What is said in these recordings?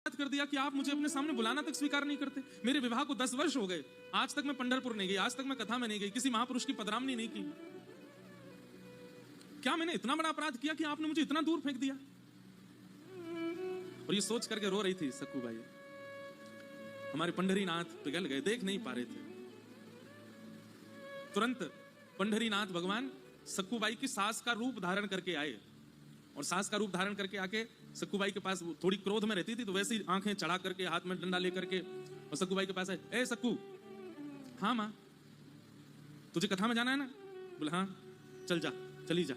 कर दिया कि आप मुझे अपने सामने बुलाना तक स्वीकार नहीं करते। मेरे विवाह को 10 वर्ष हो गए, आज तक मैं पंढरपुर नहीं गई, आज तक मैं कथा में नहीं गई, किसी महापुरुष की पधरामनी नहीं की। क्या मैंने इतना बड़ा अपराध किया कि आपने मुझे इतना दूर फेंक दिया? और ये सोच करके रो रही थी सक्कू बाई। हमारे पंढरीनाथ पिघल गए, देख नहीं पा रहे थे। तुरंत पंढरीनाथ भगवान सक्कू बाई की सास का रूप धारण करके आए, और सास का रूप धारण करके आके सक्कू बाई के पास, थोड़ी क्रोध में रहती थी तो वैसे ही आंखें चढ़ा करके हाथ में डंडा लेकर के और सक्कू बाई के पास आए। ए सक्कू, हाँ माँ, तुझे कथा में जाना है ना? बोले हाँ, चल जा, चली जा।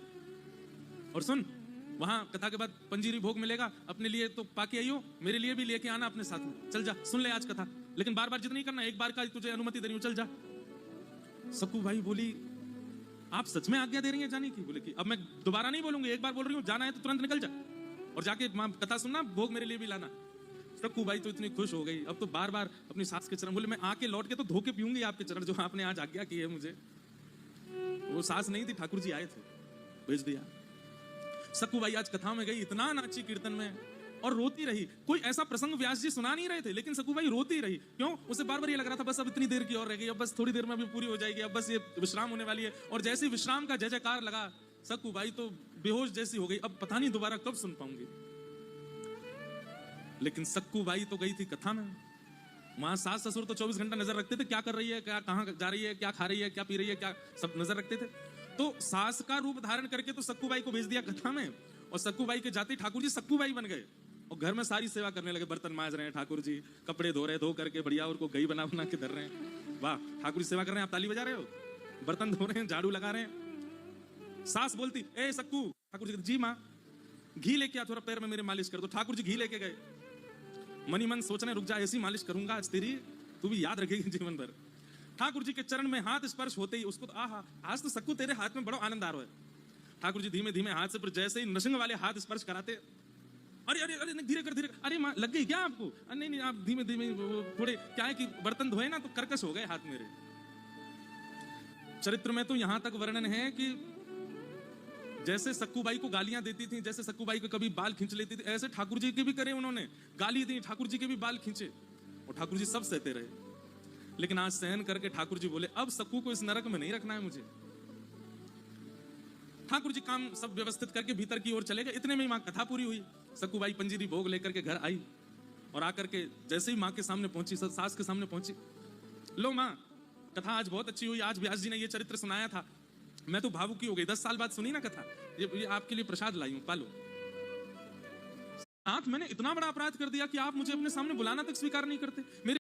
और सुन, वहां कथा के बाद पंजीरी भोग मिलेगा, अपने लिए तो पाके आइयो, मेरे लिए भी लेके आना अपने साथ में। चल जा, सुन ले आज कथा, लेकिन बार बार जिद नहीं करना, एक बार का तुझे अनुमति दे रही हूं, चल जा। सक्कू बाई बोली, आप सच में आज्ञा दे रही हैं जाने की? बोले कि अब मैं दोबारा नहीं बोलूंगी, एक बार बोल रही हूँ, जाना है तो तुरंत निकल जा और जाके कथा सुनना, भोग मेरे लिए भी लाना। सक्कू बाई तो इतनी खुश हो गई, अब तो बार बार अपनी सास के चरण, बोले मैं आके लौट के तो धो के पीऊंगी आपके चरण, जो आपने आज आज्ञा की है मुझे। वो सास नहीं थी, ठाकुर जी आए थे, भेज दिया। सक्कू बाई आज कथा में गई, इतना नाची कीर्तन में और रोती रही। कोई ऐसा प्रसंग व्यास जी सुना नहीं रहे थे, लेकिन सक्कू बाई रोती रही। क्यों? उसे बार बार ये लग रहा था बस अब इतनी देर की और रह गई, अब बस थोड़ी देर में भी पूरी हो जाएगी, अब बस ये विश्राम होने वाली है। और जैसे विश्राम का जय जयकार लगा, सक्कू बाई तो बेहोश जैसी हो गई, अब पता नहीं दोबारा कब सुन पाऊंगी। लेकिन सक्कू बाई तो गई थी कथा में, वहां सास ससुर तो 24 घंटा नजर रखते थे, क्या कर रही है, क्या कहां जा रही है, क्या खा रही है, क्या पी रही है, क्या सब नजर रखते थे। तो सास का रूप धारण करके तो सक्कू बाई को भेज दिया कथा में, और सक्कू बाई के जाते ठाकुर जी सक्कू बाई बन गए और घर में सारी सेवा करने लगे। बर्तन मांज रहे हैं ठाकुर जी, कपड़े धो रहे, धो करके बढ़िया और को गई बना बना के धर रहे हैं। वाह, ठाकुर जी सेवा कर रहे हैं, आप ताली बजा रहे हो, बर्तन धो रहे हैं, झाड़ू लगा रहे हैं। सास बोलती, ए सक्कू, ठाकुर जी जी माँ, घी लेके आ, थोड़ा पैर में मेरे मालिश कर दो। ठाकुर जी घी लेके गए, मनी मन सोचने, रुक जा, ऐसी मालिश करूंगा आज तेरी, तू भी याद रखेगी जीवन भर। ठाकुर जी के चरण में हाथ स्पर्श होते ही उसको तो आहा, आज तो सक्कू तेरे हाथ में बड़ा आनंद आ रहा है। ठाकुर जी धीमे धीमे हाथ से, पर जैसे ही नृसिंह वाले हाथ स्पर्श कराते, अरे अरे अरे धीरे कर, धीरे कर, अरे माँ लग गई क्या आपको? नहीं नहीं, आप धीमे धीमे, थोड़े क्या है कि बर्तन धोए ना तो कर्कश हो गए हाथ मेरे। चरित्र में तो यहां तक वर्णन है कि जैसे सक्कू बाई को गालियां देती थी, जैसे सक्कू बाई को कभी बाल खींच लेती थी, ऐसे ठाकुर जी के भी करे उन्होंने, गाली दी, ठाकुर जी के भी बाल खींचे, और ठाकुर जी सब सहते रहे। लेकिन आज सहन करके ठाकुर जी बोले, अब सक्कू को इस नरक में नहीं रखना है मुझे। ठाकुर जी काम सब व्यवस्थित करके भीतर की ओर चले गए। इतने में ही मां कथा पूरी हुई। सक्कू बाई पंजीरी भोग लेकर के घर आई, और आकर के जैसे ही मां के सामने पहुंची, सास के सामने पहुंची, लो मां, कथा आज बहुत अच्छी हुई, आज व्यास जी ने ये चरित्र सुनाया था, मैं तो भावुकी हो गई, 10 साल बाद सुनी ना कथा, ये आपके लिए प्रसाद लाई हूं, पालो। आप, मैंने इतना बड़ा अपराध कर दिया कि आप मुझे अपने सामने बुलाना तक स्वीकार नहीं करते। मेरे